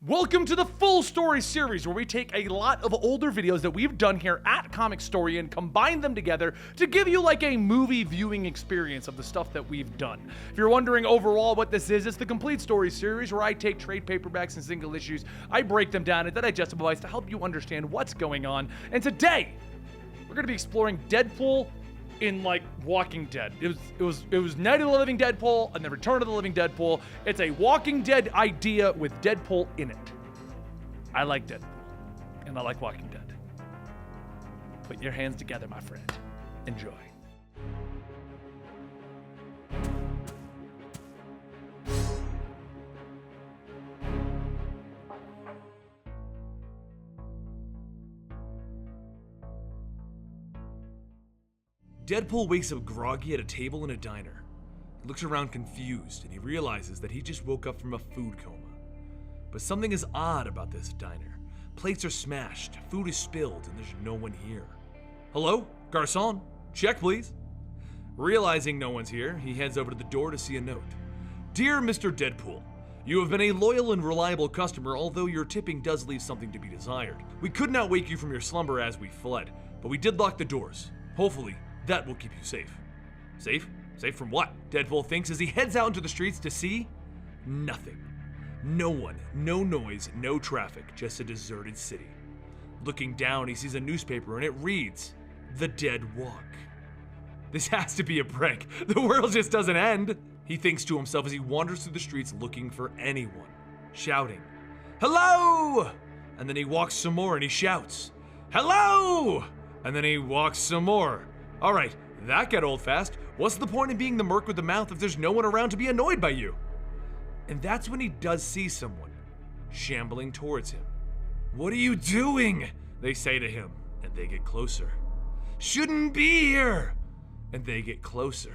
Welcome to the full story series where we take a lot of older videos that we've done here at Comicstorian, combine them together to give you like a movie viewing experience of the stuff that we've done. If you're wondering overall what this is, it's the complete story series where I take trade paperbacks and single issues, I break them down and then I digestibilize to help you understand what's going on. And today, we're going to be exploring Deadpool in like Walking Dead. It was Night of the Living Deadpool and then Return of the Living Deadpool. It's a Walking Dead idea with Deadpool in it. I like Deadpool and I like Walking Dead. Put your hands together, my friend. Enjoy. Deadpool wakes up groggy at a table in a diner. He looks around confused and he realizes that he just woke up from a food coma. But something is odd about this diner. Plates are smashed, food is spilled, and there's no one here. Hello? Garçon? Check, please. Realizing no one's here, he heads over to the door to see a note. Dear Mr. Deadpool, you have been a loyal and reliable customer, although your tipping does leave something to be desired. We could not wake you from your slumber as we fled, but we did lock the doors. Hopefully, that will keep you safe. Safe? Safe from what? Deadpool thinks as he heads out into the streets to see nothing. No one, no noise, no traffic, just a deserted city. Looking down, he sees a newspaper and it reads, The Dead Walk. This has to be a prank. The world just doesn't end. He thinks to himself as he wanders through the streets looking for anyone, shouting, Hello! And then he walks some more and he shouts, Hello! And then he walks some more. Alright, that got old fast. What's the point in being the merc with the mouth if there's no one around to be annoyed by you? And that's when he does see someone shambling towards him. What are you doing? They say to him, and they get closer. Shouldn't be here! And they get closer.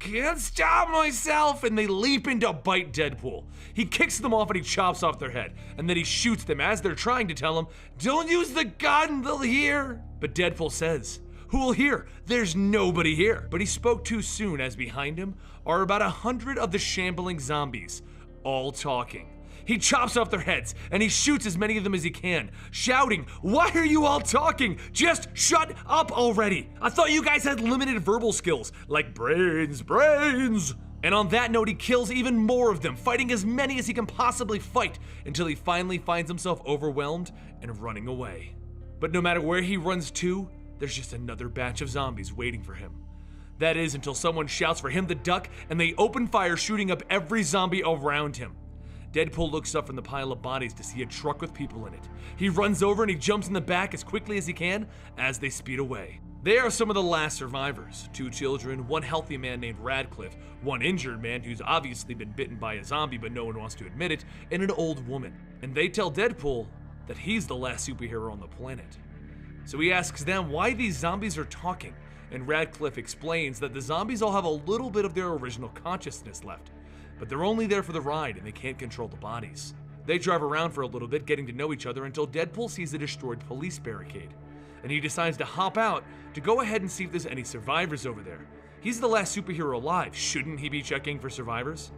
Can't stop myself! And they leap in to bite Deadpool. He kicks them off and he chops off their head. And then he shoots them as they're trying to tell him, Don't use the gun, they'll hear! But Deadpool says, Who will hear? There's nobody here. But he spoke too soon as behind him are about 100 of the shambling zombies, all talking. He chops off their heads and he shoots as many of them as he can, shouting, Why are you all talking? Just shut up already. I thought you guys had limited verbal skills, like brains. And on that note, he kills even more of them, fighting as many as he can possibly fight until he finally finds himself overwhelmed and running away. But no matter where he runs to, there's just another batch of zombies waiting for him. That is until someone shouts for him to duck and they open fire, shooting up every zombie around him. Deadpool looks up from the pile of bodies to see a truck with people in it. He runs over and he jumps in the back as quickly as he can as they speed away. They are some of the last survivors. 2 children, 1 healthy man named Radcliffe, 1 injured man who's obviously been bitten by a zombie but no one wants to admit it, and an old woman. And they tell Deadpool that he's the last superhero on the planet. So he asks them why these zombies are talking, and Radcliffe explains that the zombies all have a little bit of their original consciousness left, but they're only there for the ride and they can't control the bodies. They drive around for a little bit, getting to know each other until Deadpool sees a destroyed police barricade, and he decides to hop out to go ahead and see if there's any survivors over there. He's the last superhero alive, shouldn't he be checking for survivors?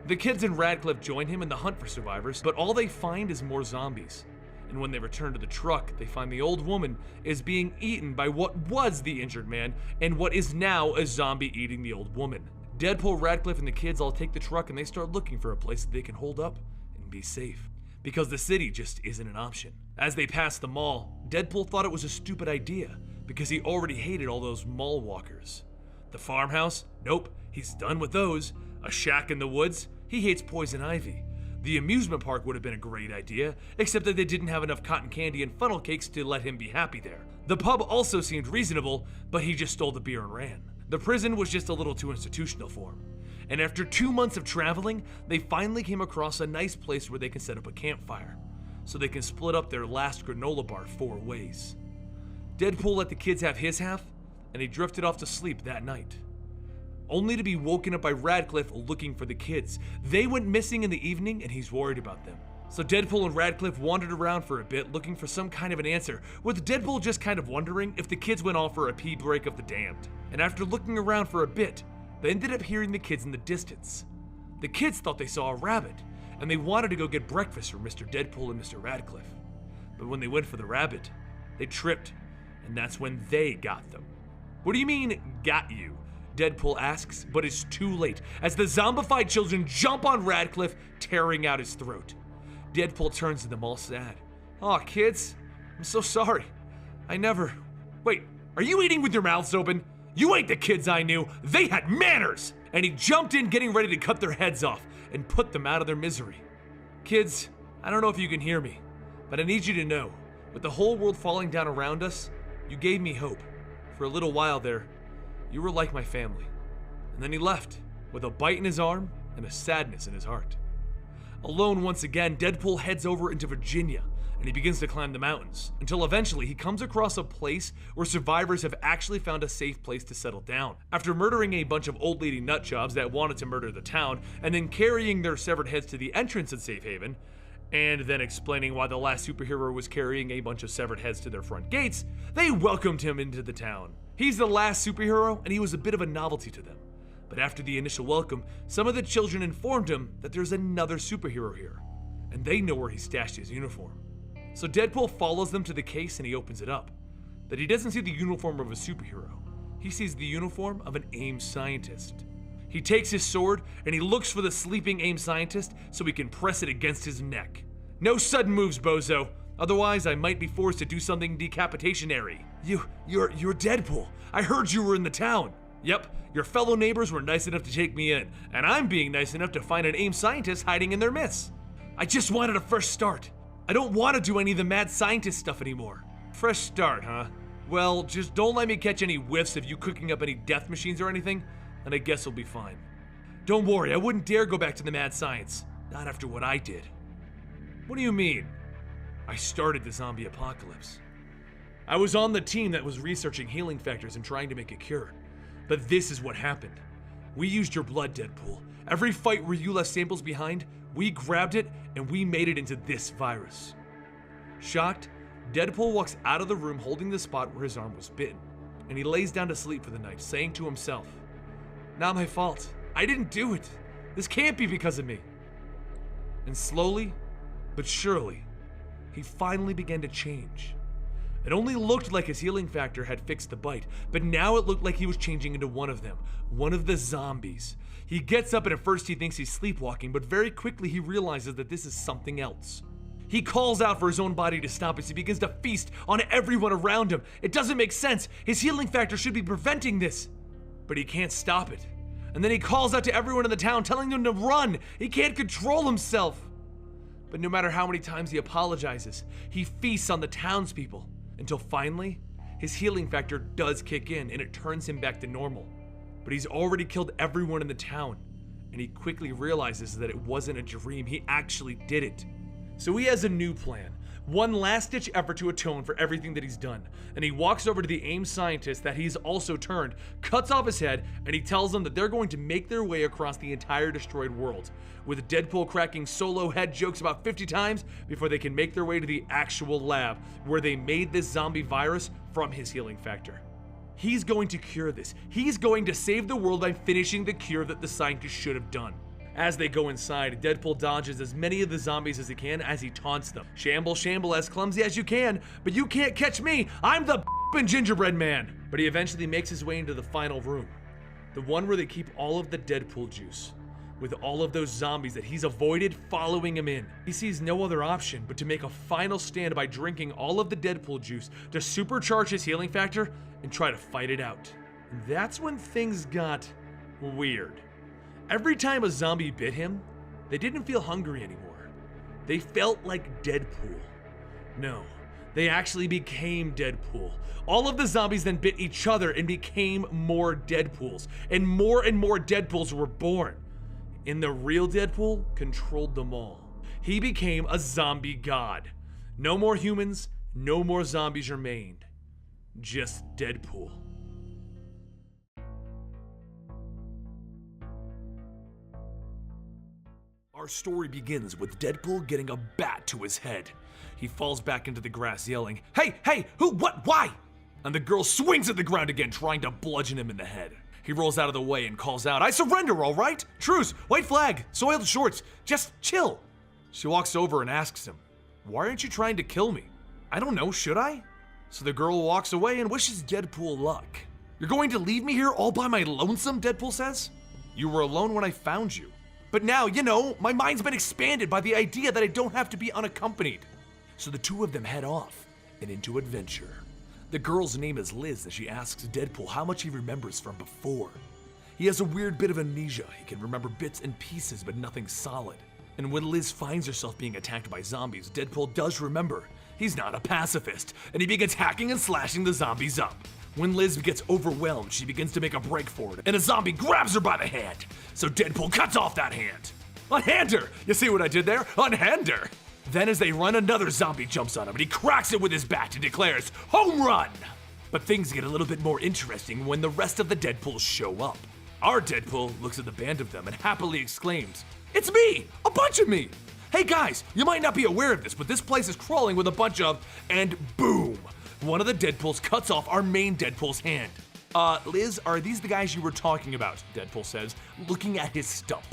The kids and Radcliffe join him in the hunt for survivors, but all they find is more zombies. And when they return to the truck, they find the old woman is being eaten by what was the injured man and what is now a zombie eating the old woman. Deadpool, Radcliffe, and the kids all take the truck and they start looking for a place that they can hold up and be safe, because the city just isn't an option. As they pass the mall, Deadpool thought it was a stupid idea because he already hated all those mall walkers. The farmhouse? Nope, he's done with those. A shack in the woods? He hates poison ivy. The amusement park would have been a great idea, except that they didn't have enough cotton candy and funnel cakes to let him be happy there. The pub also seemed reasonable, but he just stole the beer and ran. The prison was just a little too institutional for him. And after 2 months of traveling, they finally came across a nice place where they can set up a campfire, so they can split up their last granola bar 4 ways. Deadpool let the kids have his half, and he drifted off to sleep that night, only to be woken up by Radcliffe looking for the kids. They went missing in the evening and he's worried about them. So Deadpool and Radcliffe wandered around for a bit looking for some kind of an answer, with Deadpool just kind of wondering if the kids went off for a pee break of the damned. And after looking around for a bit, they ended up hearing the kids in the distance. The kids thought they saw a rabbit, and they wanted to go get breakfast for Mr. Deadpool and Mr. Radcliffe. But when they went for the rabbit, they tripped, and that's when they got them. What do you mean, got you? Deadpool asks, but it's too late, as the zombified children jump on Radcliffe, tearing out his throat. Deadpool turns to them all sad. Aw, kids, I'm so sorry. Wait, are you eating with your mouths open? You ain't the kids I knew. They had manners! And he jumped in, getting ready to cut their heads off and put them out of their misery. Kids, I don't know if you can hear me, but I need you to know, with the whole world falling down around us, you gave me hope. For a little while there, you were like my family. And then he left, with a bite in his arm and a sadness in his heart. Alone once again, Deadpool heads over into Virginia, and he begins to climb the mountains, until eventually he comes across a place where survivors have actually found a safe place to settle down. After murdering a bunch of old lady nutjobs that wanted to murder the town, and then carrying their severed heads to the entrance at Safe Haven, and then explaining why the last superhero was carrying a bunch of severed heads to their front gates, they welcomed him into the town. He's the last superhero, and he was a bit of a novelty to them. But after the initial welcome, some of the children informed him that there's another superhero here, and they know where he stashed his uniform. So Deadpool follows them to the case and he opens it up. But he doesn't see the uniform of a superhero. He sees the uniform of an AIM scientist. He takes his sword and he looks for the sleeping AIM scientist so he can press it against his neck. No sudden moves, bozo. Otherwise, I might be forced to do something decapitationary. You're Deadpool. I heard you were in the town. Yep, your fellow neighbors were nice enough to take me in, and I'm being nice enough to find an AIM scientist hiding in their midst. I just wanted a fresh start. I don't want to do any of the mad scientist stuff anymore. Fresh start, huh? Well, just don't let me catch any whiffs of you cooking up any death machines or anything, and I guess we'll be fine. Don't worry, I wouldn't dare go back to the mad science. Not after what I did. What do you mean? I started the zombie apocalypse. I was on the team that was researching healing factors and trying to make a cure. But this is what happened. We used your blood, Deadpool. Every fight where you left samples behind, we grabbed it and we made it into this virus. Shocked, Deadpool walks out of the room holding the spot where his arm was bitten, and he lays down to sleep for the night, saying to himself, "Not my fault. I didn't do it. This can't be because of me." And slowly, but surely, he finally began to change. It only looked like his healing factor had fixed the bite, but now it looked like he was changing into one of them, one of the zombies. He gets up and at first he thinks he's sleepwalking, but very quickly he realizes that this is something else. He calls out for his own body to stop as he begins to feast on everyone around him. It doesn't make sense. His healing factor should be preventing this, but he can't stop it. And then he calls out to everyone in the town, telling them to run. He can't control himself. But no matter how many times he apologizes, he feasts on the townspeople, until finally, his healing factor does kick in and it turns him back to normal. But he's already killed everyone in the town, and he quickly realizes that it wasn't a dream, he actually did it. So he has a new plan, one last-ditch effort to atone for everything that he's done, and he walks over to the AIM scientist that he's also turned, cuts off his head, and he tells them that they're going to make their way across the entire destroyed world, with Deadpool cracking solo head jokes about 50 times before they can make their way to the actual lab where they made this zombie virus from his healing factor. He's going to cure this. He's going to save the world by finishing the cure that the scientists should have done. As they go inside, Deadpool dodges as many of the zombies as he can as he taunts them. Shamble, shamble, as clumsy as you can, but you can't catch me. I'm the gingerbread man. But he eventually makes his way into the final room, the one where they keep all of the Deadpool juice, with all of those zombies that he's avoided following him in. He sees no other option but to make a final stand by drinking all of the Deadpool juice to supercharge his healing factor and try to fight it out. And that's when things got weird. Every time a zombie bit him, they didn't feel hungry anymore. They felt like Deadpool. No, they actually became Deadpool. All of the zombies then bit each other and became more Deadpools, and more Deadpools were born. And the real Deadpool controlled them all. He became a zombie god. No more humans, no more zombies remained. Just Deadpool. Our story begins with Deadpool getting a bat to his head. He falls back into the grass yelling, Hey, who, what, why? And the girl swings at the ground again, trying to bludgeon him in the head. He rolls out of the way and calls out, I surrender, all right? Truce, white flag, soiled shorts, just chill. She walks over and asks him, "Why aren't you trying to kill me?" "I don't know, should I?" So the girl walks away and wishes Deadpool luck. "You're going to leave me here all by my lonesome?" Deadpool says. "You were alone when I found you. But now, my mind's been expanded by the idea that I don't have to be unaccompanied." So the two of them head off and into adventure. The girl's name is Liz as she asks Deadpool how much he remembers from before. He has a weird bit of amnesia. He can remember bits and pieces, but nothing solid. And when Liz finds herself being attacked by zombies, Deadpool does remember he's not a pacifist, and he begins hacking and slashing the zombies up. When Liz gets overwhelmed, she begins to make a break for it, and a zombie grabs her by the hand. So Deadpool cuts off that hand. Unhand her! You see what I did there? Unhand her! Then as they run, another zombie jumps on him, and he cracks it with his bat and declares, "Home run!" But things get a little bit more interesting when the rest of the Deadpools show up. Our Deadpool looks at the band of them and happily exclaims, "It's me! A bunch of me! Hey guys, you might not be aware of this, but this place is crawling with a bunch of..." And boom! One of the Deadpools cuts off our main Deadpool's hand. Liz, are these the guys you were talking about?" Deadpool says, looking at his stump.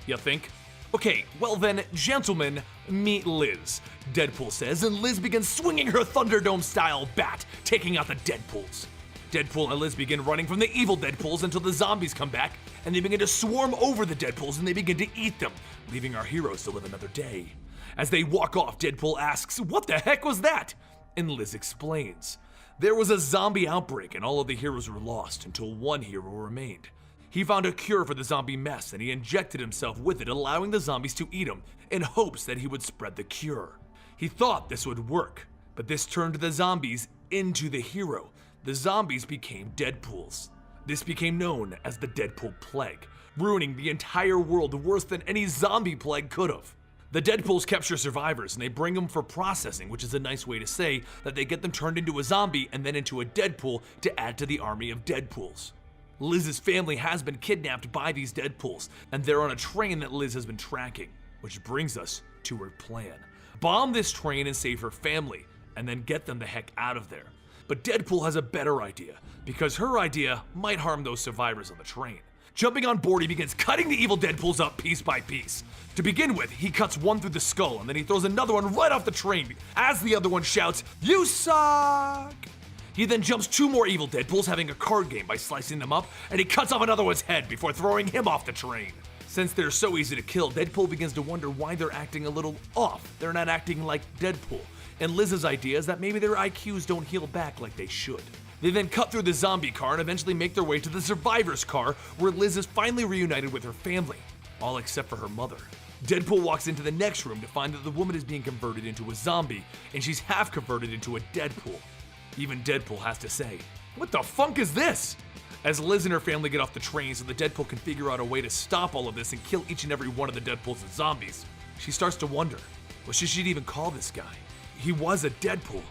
"You think?" "Okay, well then, gentlemen, meet Liz," Deadpool says, and Liz begins swinging her Thunderdome-style bat, taking out the Deadpools. Deadpool and Liz begin running from the evil Deadpools until the zombies come back, and they begin to swarm over the Deadpools and they begin to eat them, leaving our heroes to live another day. As they walk off, Deadpool asks, "What the heck was that?" And Liz explains. There was a zombie outbreak and all of the heroes were lost until one hero remained. He found a cure for the zombie mess and he injected himself with it, allowing the zombies to eat him in hopes that he would spread the cure. He thought this would work, but this turned the zombies into the hero. The zombies became Deadpools. This became known as the Deadpool Plague, ruining the entire world worse than any zombie plague could have. The Deadpools capture survivors and they bring them for processing, which is a nice way to say that they get them turned into a zombie and then into a Deadpool to add to the army of Deadpools. Liz's family has been kidnapped by these Deadpools, and they're on a train that Liz has been tracking, which brings us to her plan. Bomb this train and save her family, and then get them the heck out of there. But Deadpool has a better idea, because her idea might harm those survivors on the train. Jumping on board, he begins cutting the evil Deadpools up piece by piece. To begin with, he cuts one through the skull, and then he throws another one right off the train, as the other one shouts, "You suck!" He then jumps two more evil Deadpools having a card game by slicing them up, and he cuts off another one's head before throwing him off the train. Since they're so easy to kill, Deadpool begins to wonder why they're acting a little off. They're not acting like Deadpool. And Liz's idea is that maybe their IQs don't heal back like they should. They then cut through the zombie car and eventually make their way to the survivor's car, where Liz is finally reunited with her family, all except for her mother. Deadpool walks into the next room to find that the woman is being converted into a zombie, and she's half converted into a Deadpool. Even Deadpool has to say, "What the funk is this?" As Liz and her family get off the train so the Deadpool can figure out a way to stop all of this and kill each and every one of the Deadpools as zombies, she starts to wonder what she should even call this guy. He was a Deadpool,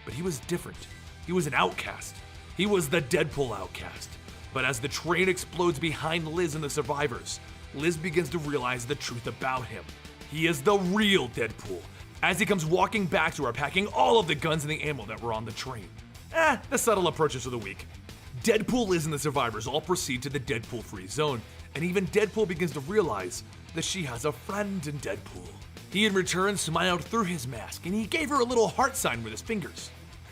but he was different. He was an outcast. He was the Deadpool outcast. But as the train explodes behind Liz and the survivors, Liz begins to realize the truth about him. He is the real Deadpool, as he comes walking back to her packing all of the guns and the ammo that were on the train. The subtle approaches of the week. Deadpool, Liz, and the survivors all proceed to the Deadpool-free zone, and even Deadpool begins to realize that she has a friend in Deadpool. He in return smiled through his mask, and he gave her a little heart sign with his fingers.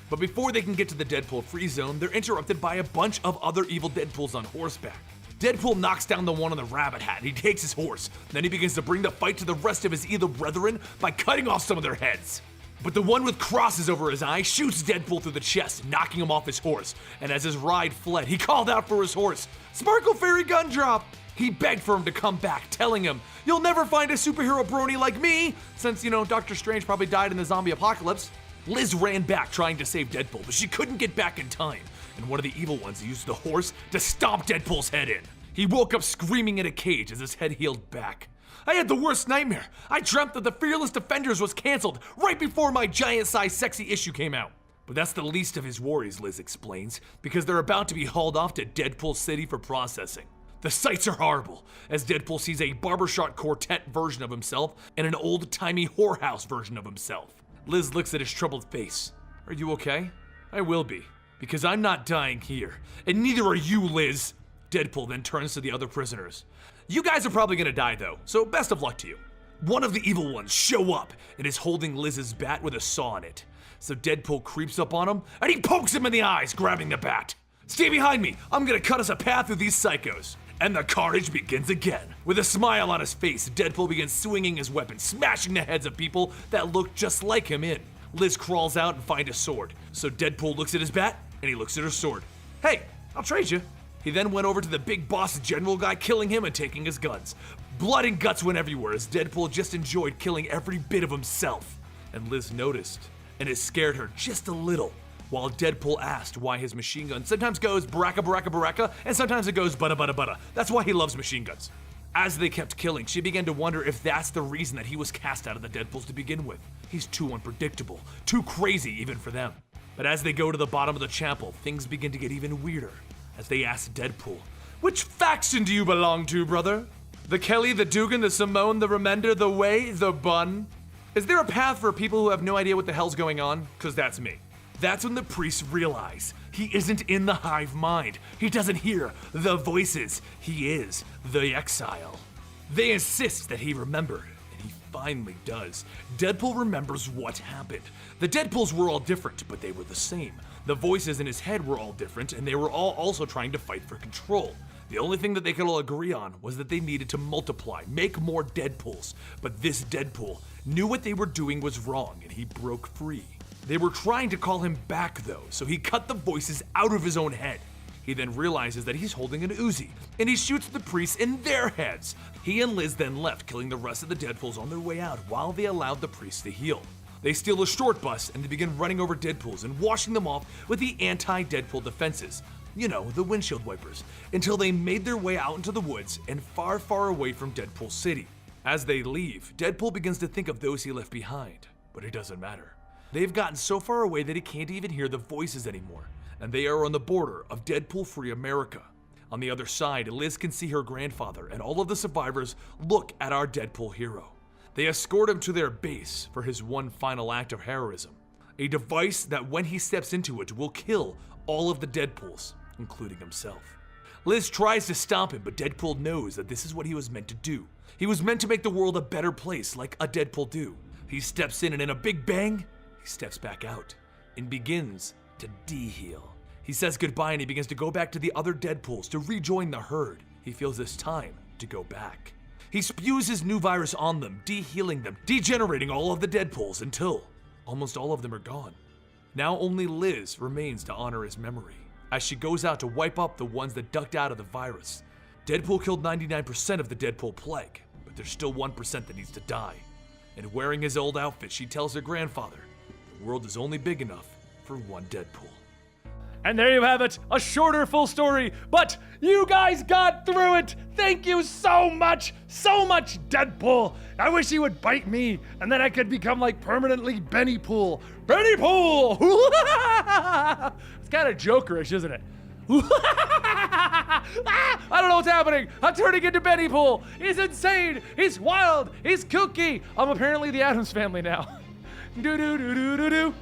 But before they can get to the Deadpool-free zone, they're interrupted by a bunch of other evil Deadpools on horseback. Deadpool knocks down the one on the rabbit hat, and he takes his horse. Then he begins to bring the fight to the rest of his evil brethren by cutting off some of their heads. But the one with crosses over his eyes shoots Deadpool through the chest, knocking him off his horse. And as his ride fled, he called out for his horse, "Sparkle Fairy Gun Drop!" He begged for him to come back, telling him, "You'll never find a superhero brony like me," since, Doctor Strange probably died in the zombie apocalypse. Liz ran back trying to save Deadpool, but she couldn't get back in time, and one of the evil ones used the horse to stomp Deadpool's head in. He woke up screaming in a cage as his head healed back. "I had the worst nightmare. I dreamt that the Fearless Defenders was canceled right before my giant-sized sexy issue came out." But that's the least of his worries, Liz explains, because they're about to be hauled off to Deadpool City for processing. The sights are horrible, as Deadpool sees a barbershop quartet version of himself and an old-timey whorehouse version of himself. Liz looks at his troubled face. "Are you okay?" "I will be, because I'm not dying here, and neither are you, Liz." Deadpool then turns to the other prisoners. "You guys are probably gonna die though, so best of luck to you." One of the evil ones show up and is holding Liz's bat with a saw on it. So Deadpool creeps up on him and he pokes him in the eyes, grabbing the bat. "Stay behind me, I'm gonna cut us a path through these psychos." And the carnage begins again. With a smile on his face, Deadpool begins swinging his weapon, smashing the heads of people that look just like him in. Liz crawls out and finds a sword. So Deadpool looks at his bat and he looks at her sword. "Hey, I'll trade you." He then went over to the big boss general guy, killing him and taking his guns. Blood and guts went everywhere as Deadpool just enjoyed killing every bit of himself. And Liz noticed, and it scared her just a little, while Deadpool asked why his machine gun sometimes goes baraka baraka baraka and sometimes it goes butta butta butta. That's why he loves machine guns. As they kept killing, she began to wonder if that's the reason that he was cast out of the Deadpools to begin with. He's too unpredictable, too crazy even for them. But as they go to the bottom of the chapel, things begin to get even weirder as they ask Deadpool, "Which faction do you belong to, brother? The Kelly, the Dugan, the Simone, the Remender, the Way, the Bun? Is there a path for people who have no idea what the hell's going on? 'Cause that's me." That's when the priests realize he isn't in the hive mind. He doesn't hear the voices. He is the exile. They insist that he remembered, and he finally does. Deadpool remembers what happened. The Deadpools were all different, but they were the same. The voices in his head were all different, and they were all also trying to fight for control. The only thing that they could all agree on was that they needed to multiply, make more Deadpools. But this Deadpool knew what they were doing was wrong, and he broke free. They were trying to call him back though, so he cut the voices out of his own head. He then realizes that he's holding an Uzi, and he shoots the priests in their heads. He and Liz then left, killing the rest of the Deadpools on their way out while they allowed the priests to heal. They steal a short bus and they begin running over Deadpools and washing them off with the anti-Deadpool defenses. You know, the windshield wipers, until they made their way out into the woods and far, far away from Deadpool City. As they leave, Deadpool begins to think of those he left behind, but it doesn't matter. They've gotten so far away that he can't even hear the voices anymore, and they are on the border of Deadpool-free America. On the other side, Liz can see her grandfather, and all of the survivors look at our Deadpool hero. They escort him to their base for his one final act of heroism, a device that when he steps into it will kill all of the Deadpools, including himself. Liz tries to stop him, but Deadpool knows that this is what he was meant to do. He was meant to make the world a better place like a Deadpool do. He steps in and in a big bang, he steps back out and begins to de-heal. He says goodbye and he begins to go back to the other Deadpools to rejoin the herd. He feels it's time to go back. He spews his new virus on them, de-healing them, degenerating all of the Deadpools until almost all of them are gone. Now only Liz remains to honor his memory as she goes out to wipe up the ones that ducked out of the virus. Deadpool killed 99% of the Deadpool plague, but there's still 1% that needs to die. And wearing his old outfit, she tells her grandfather, the world is only big enough for one Deadpool. And there you have it, a shorter full story, but you guys got through it. Thank you so much Deadpool. I wish he would bite me and then I could become like permanently Benny Pool. Benny Pool! It's kind of Jokerish, isn't it? I don't know what's happening. I'm turning into Benny Pool. He's insane. He's wild. He's kooky. I'm apparently the Addams Family now. Do do do do do do.